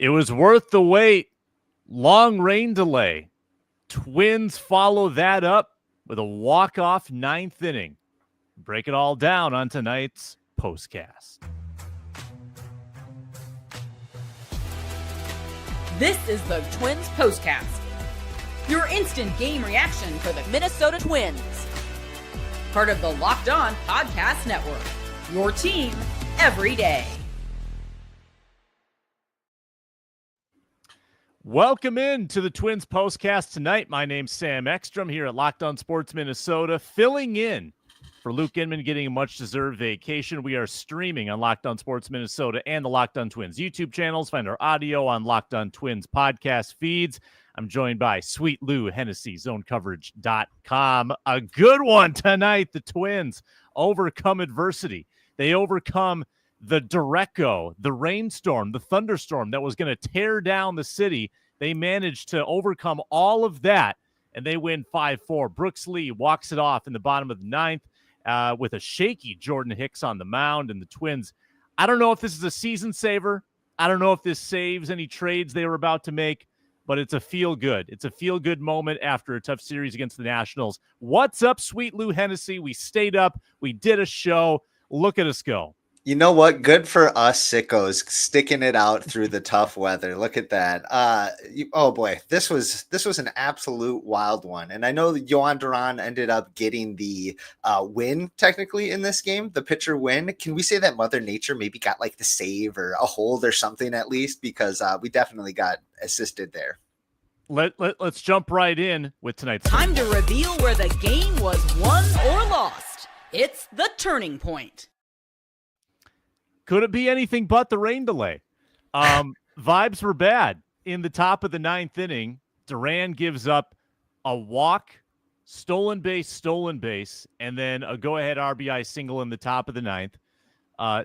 It was worth the wait. Long rain delay. Twins follow that up with a walk-off ninth inning. Break it all down on tonight's postcast. This is the Twins Postcast, your instant game reaction for the Minnesota Twins. Part of the Locked On Podcast Network, your team every day. Welcome in to the Twins Postcast tonight. My name's Sam Ekstrom here at Locked On Sports Minnesota, filling in for Luke Inman getting a much-deserved vacation. We are streaming on Locked On Sports Minnesota and the Locked On Twins YouTube channels. Find our audio on Locked On Twins podcast feeds. I'm joined by Sweet Lou Hennessy, zonecoverage.com. A good one tonight. The Twins overcome adversity. They overcome the derecho, the rainstorm, the thunderstorm that was going to tear down the city. They managed to overcome all of that, and they win 5-4. Brooks Lee walks it off in the bottom of the ninth with a shaky Jordan Hicks on the mound, and the Twins, I don't know if this is a season saver. I don't know if this saves any trades they were about to make, but it's a feel-good. It's a feel-good moment after a tough series against the Nationals. What's up, Sweet Lou Hennessy? We stayed up. We did a show. Look at us go. You know what? Good for us sickos sticking it out through the tough weather. Look at that. Oh boy, this was an absolute wild one. And I know that Yohan Duran ended up getting the win technically in this game, the pitcher win. Can we say that Mother Nature maybe got like the save or a hold or something at least? Because we definitely got assisted there. Let's jump right in with tonight's time to reveal where the game was won or lost. It's the turning point. Could it be anything but the rain delay? Vibes were bad. In the top of the ninth inning, Duran gives up a walk, stolen base, and then a go-ahead RBI single in the top of the ninth.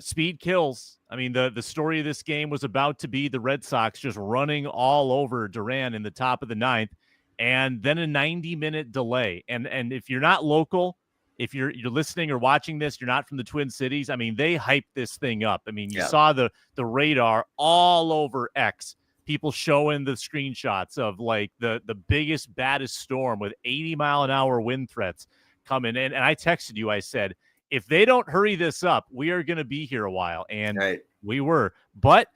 Speed kills. I mean, the story of this game was about to be the Red Sox just running all over Duran in the top of the ninth, and then a 90-minute delay. And if you're not local, if you're listening or watching this, you're not from the Twin Cities, I mean, they hyped this thing up. I mean, you saw the radar all over X, people showing the screenshots of like the biggest, baddest storm with 80-mile-an-hour wind threats coming in. And I texted you, I said, if they don't hurry this up, we are going to be here a while. And we were. But,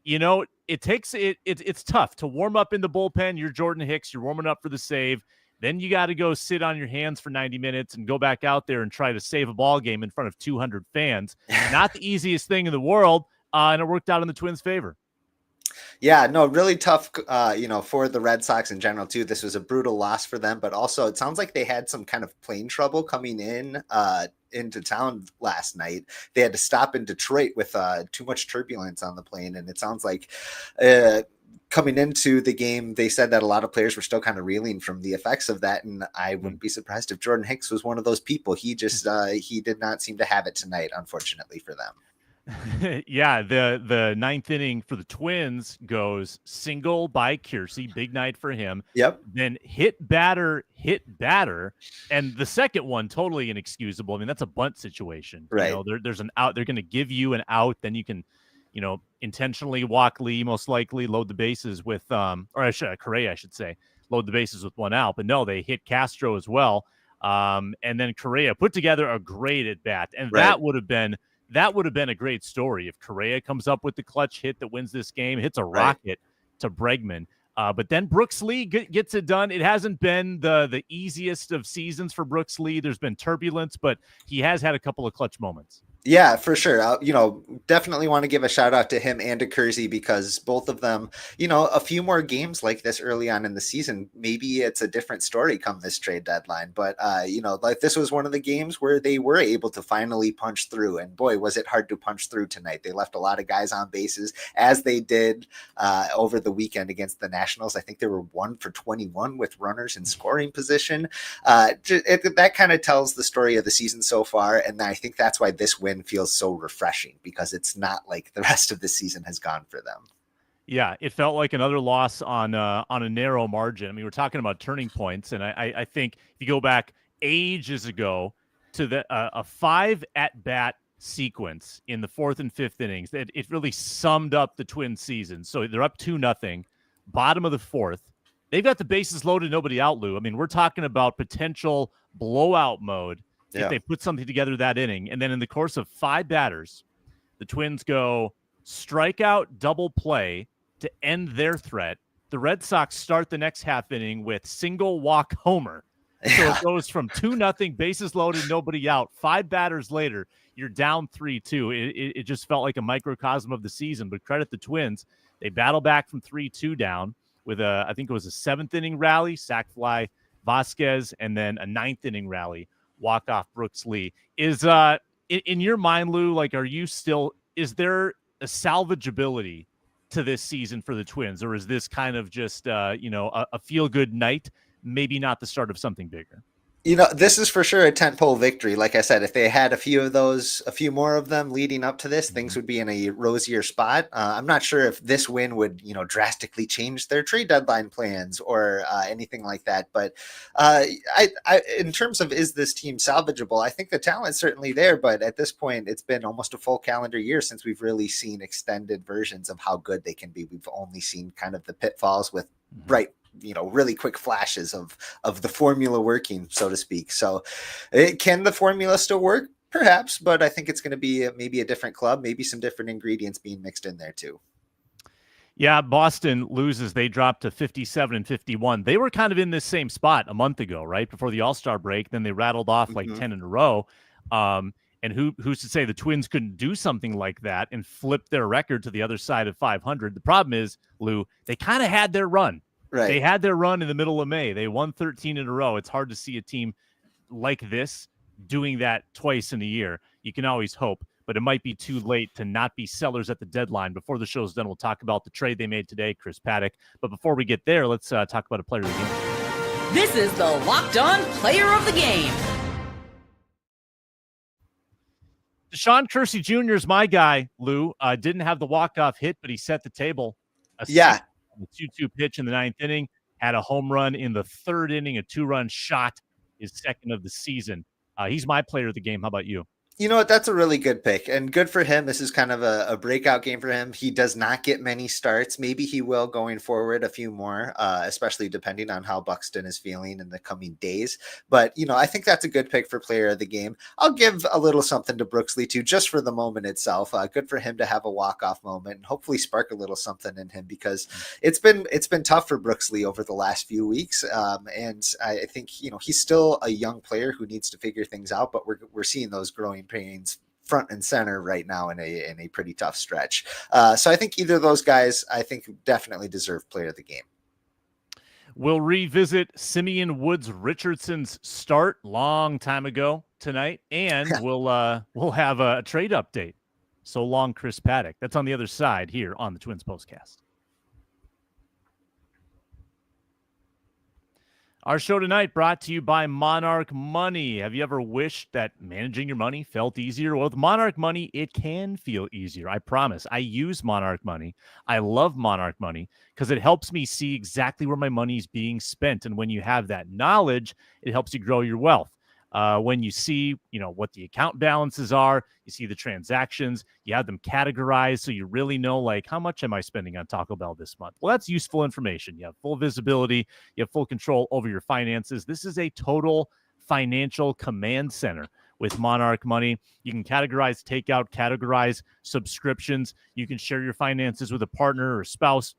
you know, it's tough to warm up in the bullpen. You're Jordan Hicks. You're warming up for the save. Then you got to go sit on your hands for 90 minutes and go back out there and try to save a ball game in front of 200 fans. Not the easiest thing in the world, and it worked out in the Twins' favor. Yeah, no, really tough, for the Red Sox in general, too. This was a brutal loss for them, but also it sounds like they had some kind of plane trouble coming into town last night. They had to stop in Detroit with too much turbulence on the plane, and it sounds like coming into the game, they said that a lot of players were still kind of reeling from the effects of that. And I wouldn't be surprised if Jordan Hicks was one of those people. He just, he did not seem to have it tonight, unfortunately for them. Yeah, the ninth inning for the Twins goes single by Kiersey, big night for him. Yep. Then hit batter, and the second one totally inexcusable. I mean, that's a bunt situation. Right. You know, there's an out. They're going to give you an out, then you can, intentionally walk Lee, most likely load the bases with Correa, I should say, load the bases with one out. But no, they hit Castro as well, and then Correa put together a great at bat, and that would have been a great story if Correa comes up with the clutch hit that wins this game, hits a rocket to Bregman. But then Brooks Lee gets it done. It hasn't been the easiest of seasons for Brooks Lee. There's been turbulence, but he has had a couple of clutch moments. Yeah, for sure. Definitely want to give a shout out to him and to Kersey, because both of them, a few more games like this early on in the season, maybe it's a different story come this trade deadline. But, like this was one of the games where they were able to finally punch through. And boy, was it hard to punch through tonight. They left a lot of guys on bases, as they did over the weekend against the Nationals. I think they were 1 for 21 with runners in scoring position. That kind of tells the story of the season so far. And I think that's why this win feels so refreshing, because it's not like the rest of the season has gone for them. Yeah, it felt like another loss on a narrow margin. I mean, we're talking about turning points, and I think if you go back ages ago to a 5 at-bat sequence in the 4th and 5th innings. It really summed up the Twins season. So they're up 2-0, bottom of the 4th. They've got the bases loaded, nobody out, Lou. I mean, we're talking about potential blowout mode if they put something together that inning. And then in the course of 5 batters, the Twins go strikeout, double play to end their threat. The Red Sox start the next half inning with single walk homer. So it goes from 2-0, bases loaded, nobody out. 5 batters later, you're down 3-2. It just felt like a microcosm of the season. But credit the Twins. They battle back from 3-2 down with I think it was a 7th inning rally, sac fly Vasquez, and then a 9th inning rally, walk off Brooks Lee. Is in your mind, Lou, like, is there a salvageability to this season for the Twins, or is this kind of just a feel good night? Maybe not the start of something bigger. This is for sure a tentpole victory. Like I said, if they had a few more of them leading up to this, things would be in a rosier spot. I'm not sure if this win would, drastically change their trade deadline plans or anything like that. But in terms of, is this team salvageable? I think the talent's certainly there, but at this point, it's been almost a full calendar year since we've really seen extended versions of how good they can be. We've only seen kind of the pitfalls with really quick flashes of the formula working, so to speak. So can the formula still work? Perhaps, but I think it's going to be maybe a different club, maybe some different ingredients being mixed in there too. Yeah, Boston loses. They dropped to 57 and 51. They were kind of in this same spot a month ago, right before the All-Star break. Then they rattled off like 10 in a row. And who's to say the Twins couldn't do something like that and flip their record to the other side of 500? The problem is, Lou, they kind of had their run. Right. They had their run in the middle of May. They won 13 in a row. It's hard to see a team like this doing that twice in a year. You can always hope, but it might be too late to not be sellers at the deadline. Before the show's done, we'll talk about the trade they made today, Chris Paddock. But before we get there, let's talk about a player of the game. This is the Locked On Player of the Game. Deshaun Kersey Jr. is my guy, Lou. Didn't have the walk-off hit, but he set the table. The 2-2 pitch in the 9th inning, had a home run in the 3rd inning, a 2-run shot, his 2nd of the season. He's my player of the game. How about you? You know what? That's a really good pick, and good for him. This is kind of a breakout game for him. He does not get many starts. Maybe he will going forward, a few more, especially depending on how Buxton is feeling in the coming days. But, I think that's a good pick for player of the game. I'll give a little something to Brooks Lee too, just for the moment itself. Good for him to have a walk-off moment and hopefully spark a little something in him, because it's been tough for Brooks Lee over the last few weeks. And I think, he's still a young player who needs to figure things out, but we're seeing those growing pains front and center right now in a pretty tough stretch. So I think either of those guys, I think, definitely deserve player of the game. We'll revisit Simeon Woods Richardson's start long time ago tonight, and we'll have a trade update. So long, Chris Paddock. That's on the other side here on the Twins Postcast. Our show tonight brought to you by Monarch Money. Have you ever wished that managing your money felt easier? Well, with Monarch Money, it can feel easier. I promise. I use Monarch Money. I love Monarch Money because it helps me see exactly where my money is being spent. And when you have that knowledge, it helps you grow your wealth. When you see, what the account balances are, you see the transactions, you have them categorized so you really know, like, how much am I spending on Taco Bell this month? Well, that's useful information. You have full visibility. You have full control over your finances. This is a total financial command center with Monarch Money. You can categorize takeout, categorize subscriptions. You can share your finances with a partner or a spouse.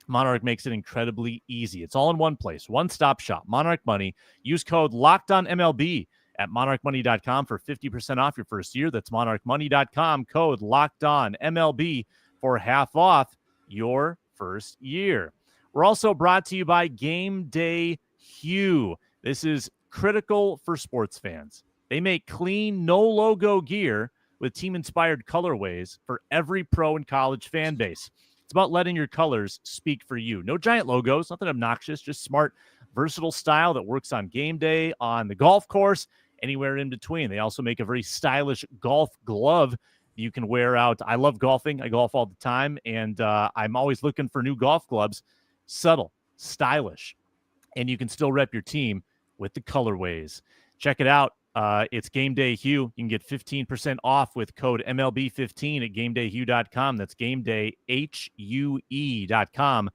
Monarch makes it incredibly easy. It's all in one place, one-stop shop. Monarch Money. Use code LOCKEDONMLB at monarchmoney.com for 50% off your first year. That's monarchmoney.com, code LOCKEDONMLB for half off your first year. We're also brought to you by Game Day Hue. This is critical for sports fans. They make clean, no-logo gear with team-inspired colorways for every pro and college fan base. It's about letting your colors speak for you. No giant logos, nothing obnoxious, just smart, versatile style that works on game day, on the golf course, anywhere in between. They also make a very stylish golf glove you can wear out. I love golfing. I golf all the time, and I'm always looking for new golf gloves. Subtle, stylish, and you can still rep your team with the colorways. Check it out It's Game Day Hue. You can get 15% off with code MLB15 at GameDayHue.com. That's GameDayHue.com.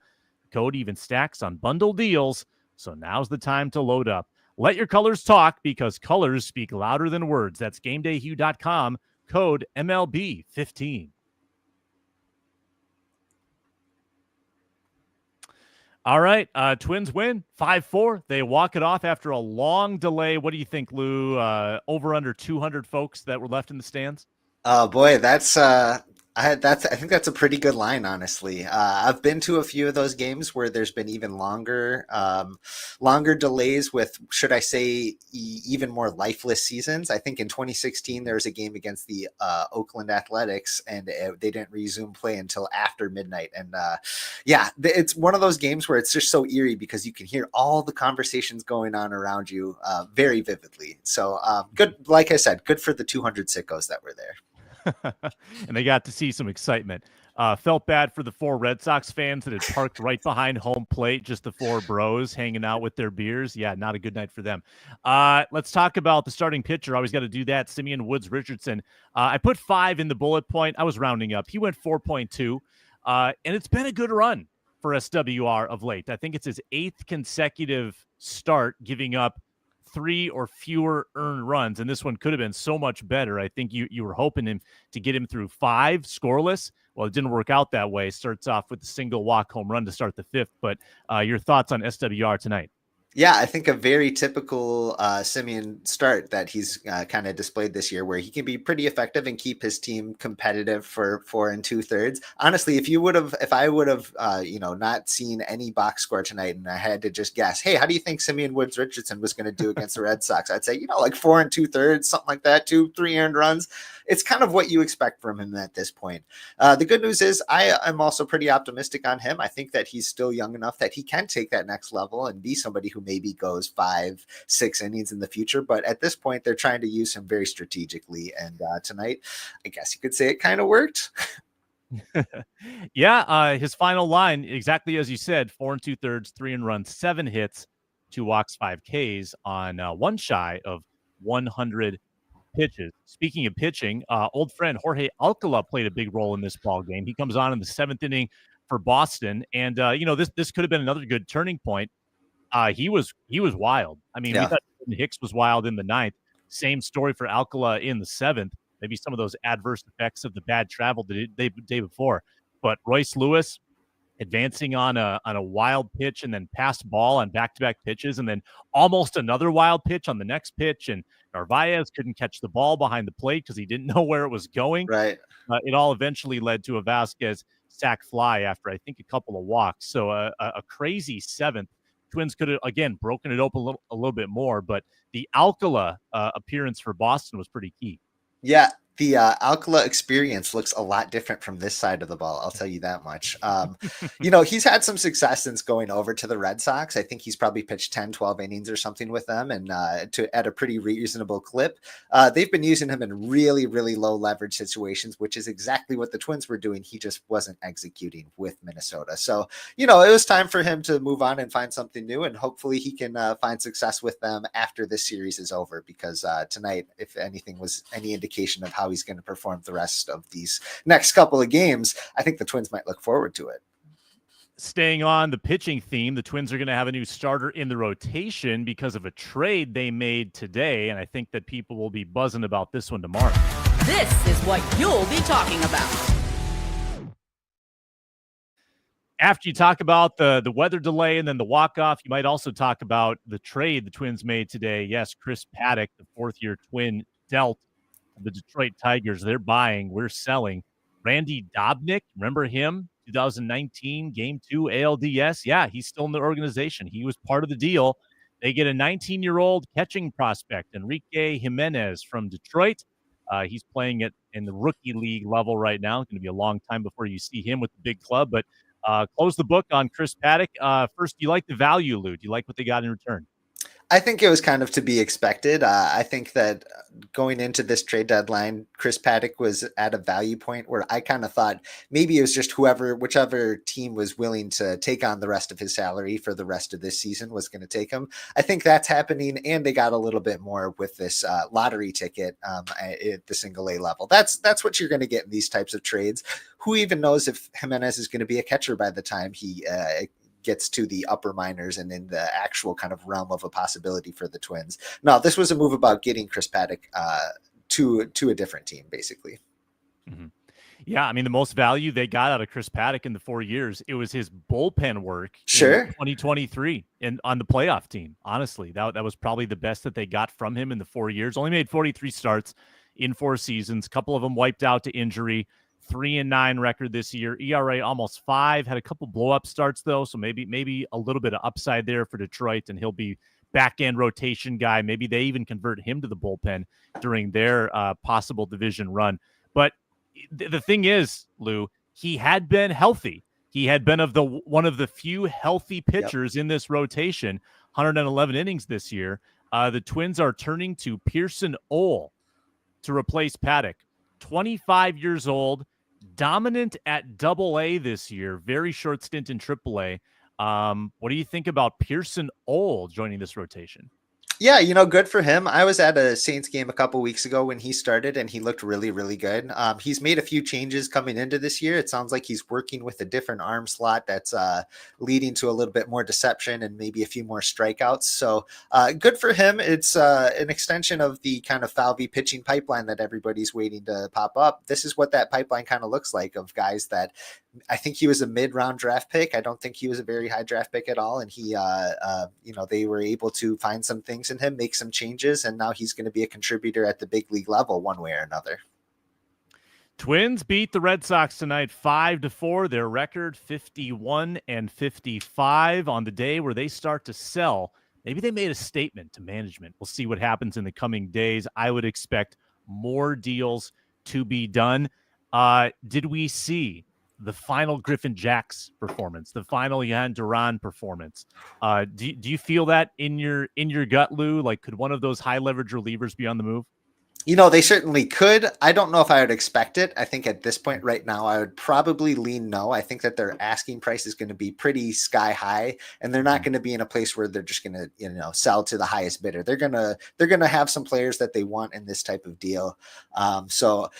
Code even stacks on bundle deals, so now's the time to load up. Let your colors talk, because colors speak louder than words. That's GameDayHue.com. Code MLB15. All right, Twins win 5-4. They walk it off after a long delay. What do you think, Lou? Over under 200 folks that were left in the stands? Oh boy, I think that's a pretty good line, honestly. I've been to a few of those games where there's been even longer delays with, should I say, even more lifeless seasons. I think in 2016 there was a game against the Oakland Athletics, and they didn't resume play until after midnight. And yeah, it's one of those games where it's just so eerie because you can hear all the conversations going on around you very vividly. So good, like I said, good for the 200 sickos that were there. And they got to see some excitement. Felt bad for the 4 Red Sox fans that had parked right behind home plate, just the 4 bros hanging out with their beers. Yeah, not a good night for them. Let's talk about the starting pitcher. Always got to do that. Simeon Woods Richardson. I put 5 in the bullet point. I was rounding up. He went 4.2. And it's been a good run for SWR of late. I think it's his 8th consecutive start giving up 3 or fewer earned runs, and this one could have been so much better. I think you were hoping him to get him through 5 scoreless. Well, it didn't work out that way. Starts off with a single walk home run to start the 5th. But your thoughts on SWR tonight? Yeah, I think a very typical Simeon start that he's kind of displayed this year, where he can be pretty effective and keep his team competitive for 4 2/3. Honestly, if I would have, not seen any box score tonight, and I had to just guess, hey, how do you think Simeon Woods Richardson was going to do against the Red Sox? I'd say, like 4 2/3, something like that, 2-3 earned runs. It's kind of what you expect from him at this point. The good news is I am also pretty optimistic on him. I think that he's still young enough that he can take that next level and be somebody who maybe goes 5-6 innings in the future. But at this point, they're trying to use him very strategically. And tonight, I guess you could say it kind of worked. Yeah, his final line, exactly as you said, 4 2/3, 3 earned runs, 7 hits, 2 walks, 5 Ks on one shy of 100 pitches. Speaking of pitching, old friend Jorge Alcala played a big role in this ball game. He comes on in the 7th inning for Boston, and this could have been another good turning point. He was wild. I mean, we thought Hicks was wild in the 9th. Same story for Alcala in the 7th. Maybe some of those adverse effects of the bad travel the day before. But Royce Lewis advancing on a wild pitch and then passed ball on back-to-back pitches, and then almost another wild pitch on the next pitch. And Narvaez couldn't catch the ball behind the plate because he didn't know where it was going. Right. It all eventually led to a Vasquez sac fly after, I think, a couple of walks. So a crazy 7th. Twins could have, again, broken it open a little bit more, but the Alcala appearance for Boston was pretty key. Yeah, the Alcala experience looks a lot different from this side of the ball. I'll tell you that much. He's had some success since going over to the Red Sox. I think he's probably pitched 10, 12 innings or something with them, and at a pretty reasonable clip. They've been using him in really, really low leverage situations, which is exactly what the Twins were doing. He just wasn't executing with Minnesota. So, it was time for him to move on and find something new, and hopefully he can find success with them after this series is over, because tonight, if anything was any indication of how he's going to perform the rest of these next couple of games, I think the Twins might look forward to it. Staying on the pitching theme, the Twins are going to have a new starter in the rotation because of a trade they made today, and I think that people will be buzzing about this one tomorrow. This is what you'll be talking about. After you talk about the weather delay and then the walk-off, you might also talk about the trade the Twins made today. Yes, Chris Paddock, the 4th-year Twin, dealt the Detroit Tigers. They're buying, we're selling. Randy Dobnik, remember him? 2019 Game 2 ALDS. Yeah, he's still in the organization. He was part of the deal. They get a 19-year-old catching prospect, Enrique Jimenez from Detroit. He's playing it in the rookie league level right now. It's going to be a long time before you see him with the big club. But close the book on Chris Paddock. First, do you like the value, Lou? Do you like what they got in return? I think it was kind of to be expected. I think that going into this trade deadline, Chris Paddock was at a value point where I kind of thought maybe it was just whichever team was willing to take on the rest of his salary for the rest of this season was going to take him. I think that's happening, and they got a little bit more with this lottery ticket at the single A level. That's what you're going to get in these types of trades. Who even knows if Jimenez is going to be a catcher by the time he gets to the upper minors and in the actual kind of realm of a possibility for the Twins. No, this was a move about getting Chris Paddock to a different team, basically. Mm-hmm. Yeah, I mean, the most value they got out of Chris Paddock in the 4 years, it was his bullpen work in 2023 and on the playoff team. Honestly, that was probably the best that they got from him in the 4 years. Only made 43 starts in 4 seasons. A couple of them wiped out to injury. 3-9 record this year. ERA almost 5. Had a couple blow-up starts though, so maybe a little bit of upside there for Detroit, and he'll be back-end rotation guy. Maybe they even convert him to the bullpen during their possible division run. But the thing is, Lou, he had been healthy. He had been one of the few healthy pitchers in this rotation. 111 innings this year. The Twins are turning to Pearson Ole to replace Paddock. 25 years old. Dominant at Double-A this year. Very short stint in Triple-A. What do you think about Pearson Ole joining this rotation? Yeah, good for him. I was at a Saints game a couple weeks ago when he started, and he looked really, really good. He's made a few changes coming into this year. It sounds like he's working with a different arm slot that's leading to a little bit more deception and maybe a few more strikeouts. So good for him. It's an extension of the kind of Falvey pitching pipeline that everybody's waiting to pop up. This is what that pipeline kind of looks like, of guys that I think he was a mid-round draft pick. I don't think he was a very high draft pick at all. And he, they were able to find some things in him, make some changes, and now he's going to be a contributor at the big league level one way or another. Twins beat the Red Sox tonight 5-4. Their record 51-55 on the day where they start to sell. Maybe they made a statement to management. We'll see what happens in the coming days. I would expect more deals to be done. Did we see the final Griffin Jacks performance, the final Yan Duran performance? Do you feel that in your gut, Lou? Like, could one of those high leverage relievers be on the move? They certainly could. I don't know if I would expect it. I think at this point right now, I would probably lean no. I think that their asking price is going to be pretty sky high, and they're not going to be in a place where they're just going to, sell to the highest bidder. They're going to have some players that they want in this type of deal. So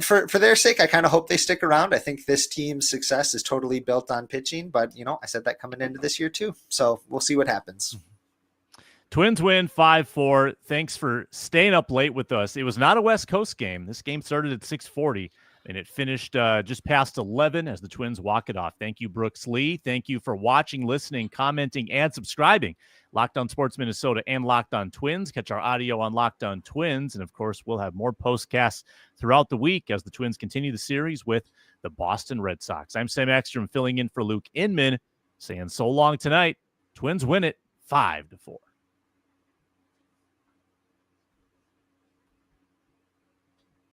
for their sake, I kind of hope they stick around. I think this team's success is totally built on pitching, but I said that coming into this year too. So we'll see what happens. Twins win 5-4. Thanks for staying up late with us. It was not a West Coast game. This game started at 6:40, and it finished just past 11 as the Twins walk it off. Thank you, Brooks Lee. Thank you for watching, listening, commenting, and subscribing. Locked On Sports Minnesota and Locked On Twins. Catch our audio on Locked On Twins. And, of course, we'll have more postcasts throughout the week as the Twins continue the series with the Boston Red Sox. I'm Sam Ekstrom filling in for Luke Inman, saying so long tonight. Twins win it 5-4.